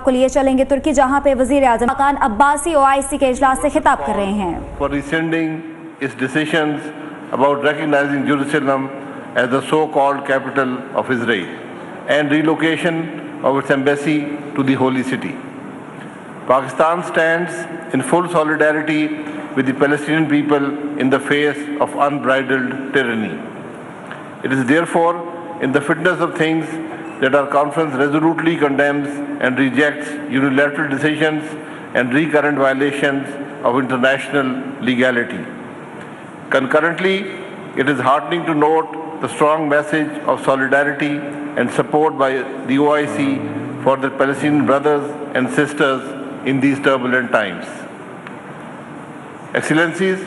को लिए चलेंगे तुर्की, जहां पे वजीर आजम खाकान अब्बासी OIC के इजलास से खिताब कर रहे हैं। For rescinding its decisions about recognizing Jerusalem as the so-called capital of Israel and relocation of its embassy to the holy city. Pakistan stands in full solidarity with the Palestinian people in the face of unbridled tyranny. It is therefore in the fitness of things that our conference resolutely condemns and rejects unilateral decisions and recurrent violations of international legality. Concurrently, it is heartening to note the strong message of solidarity and support by the OIC for the Palestinian brothers and sisters in these turbulent times. Excellencies,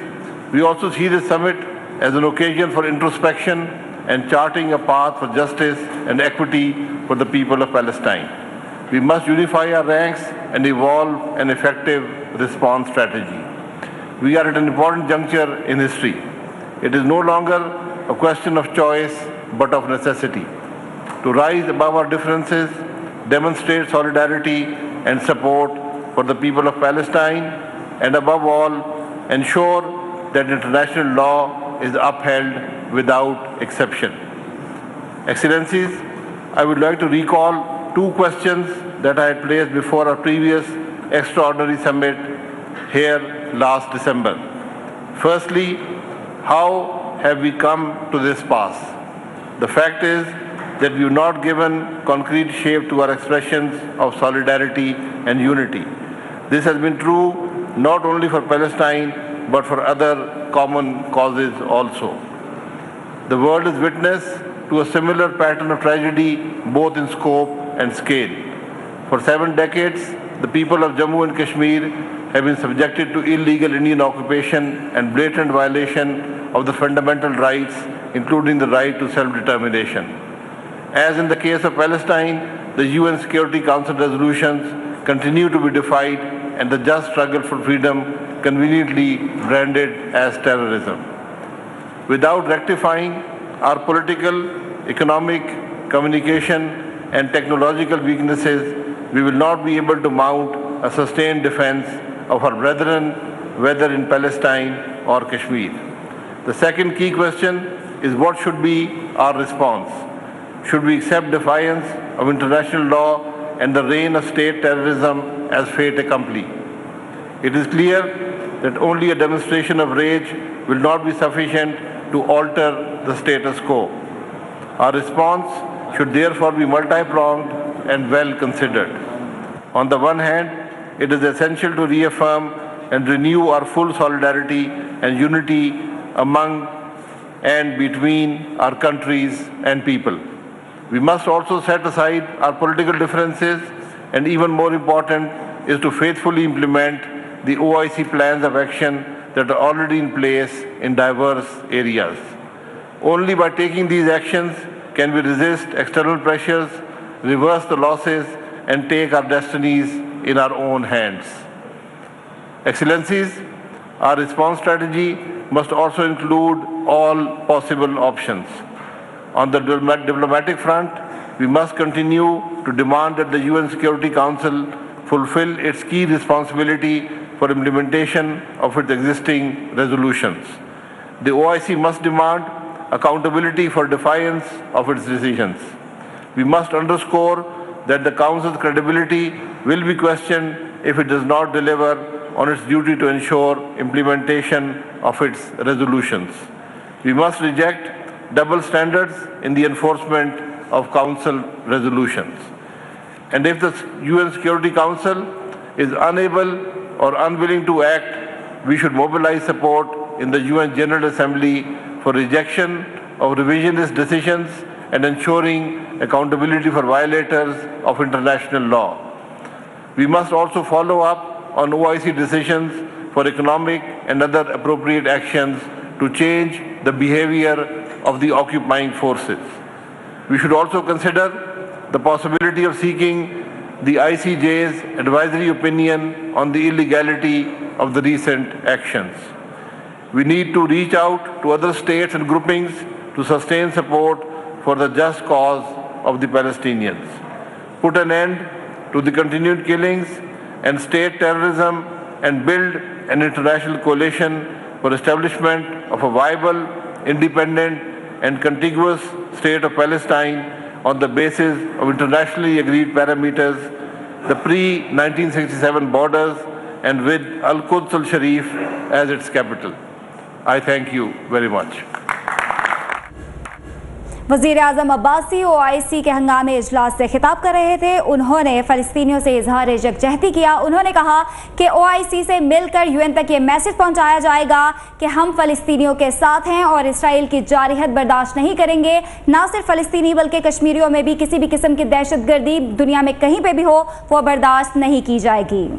we also see this summit as an occasion for introspection and charting a path for justice and equity for the people of Palestine. We must unify our ranks and evolve an effective response strategy. We are at an important juncture in history. It is no longer a question of choice, but of necessity. To rise above our differences, demonstrate solidarity and support for the people of Palestine, and above all, ensure that international law is upheld without exception. Excellencies, I would like to recall two questions that I had placed before our previous extraordinary summit here last December. Firstly, how have we come to this pass? The fact is that we have not given concrete shape to our expressions of solidarity and unity. This has been true not only for Palestine, but for other common causes also. The world is witness to a similar pattern of tragedy, both in scope and scale. For 7 decades, the people of Jammu and Kashmir have been subjected to illegal Indian occupation and blatant violation of the fundamental rights, including the right to self-determination. As in the case of Palestine, the UN Security Council resolutions continue to be defied and the just struggle for freedom conveniently branded as terrorism. Without rectifying our political, economic, communication, and technological weaknesses, we will not be able to mount a sustained defense of our brethren, whether in Palestine or Kashmir. The second key question is what should be our response? Should we accept defiance of international law and the reign of state terrorism as fait accompli? It is clear that only a demonstration of rage will not be sufficient to alter the status quo. Our response should therefore be multi-pronged and well considered. On the one hand, it is essential to reaffirm and renew our full solidarity and unity among and between our countries and people. We must also set aside our political differences, and even more important is to faithfully implement the OIC plans of action that are already in place in diverse areas. Only by taking these actions can we resist external pressures, reverse the losses, and take our destinies in our own hands. Excellencies, our response strategy must also include all possible options. On the diplomatic front, we must continue to demand that the UN Security Council fulfill its key responsibility for implementation of its existing resolutions. The OIC must demand accountability for defiance of its decisions. We must underscore that the Council's credibility will be questioned if it does not deliver on its duty to ensure implementation of its resolutions. We must reject double standards in the enforcement of Council resolutions. And if the UN Security Council is unable or unwilling to act, we should mobilize support in the UN General Assembly for rejection of revisionist decisions and ensuring accountability for violators of international law. We must also follow up on OIC decisions for economic and other appropriate actions to change the behavior of the occupying forces. We should also consider the possibility of seeking the ICJ's advisory opinion on the illegality of the recent actions. We need to reach out to other states and groupings to sustain support for the just cause of the Palestinians. Put an end to the continued killings and state terrorism and build an international coalition for establishment of a viable, independent and contiguous state of Palestine on the basis of internationally agreed parameters, the pre-1967 borders and with Al-Quds al-Sharif as its capital. I thank you very much. वज़ीर आज़म Abbasi OIC के हंगामे इजलास से खिताब कर रहे थे। उन्होंने फ़लस्तीनियों से इजहार यकजहती किया। उन्होंने कहा कि OIC से मिलकर UN तक ये मैसेज पहुंचाया जाएगा कि हम फ़लस्तीनियों के साथ हैं और इसराइल की जारहत बर्दाश्त नहीं करेंगे। ना सिर्फ फ़लस्तीनी बल्कि कश्मीरियों में भी किसी भी किस्म की दहशतगर्दी दुनिया में कहीं पर भी हो वो बर्दाश्त नहीं की जाएगी।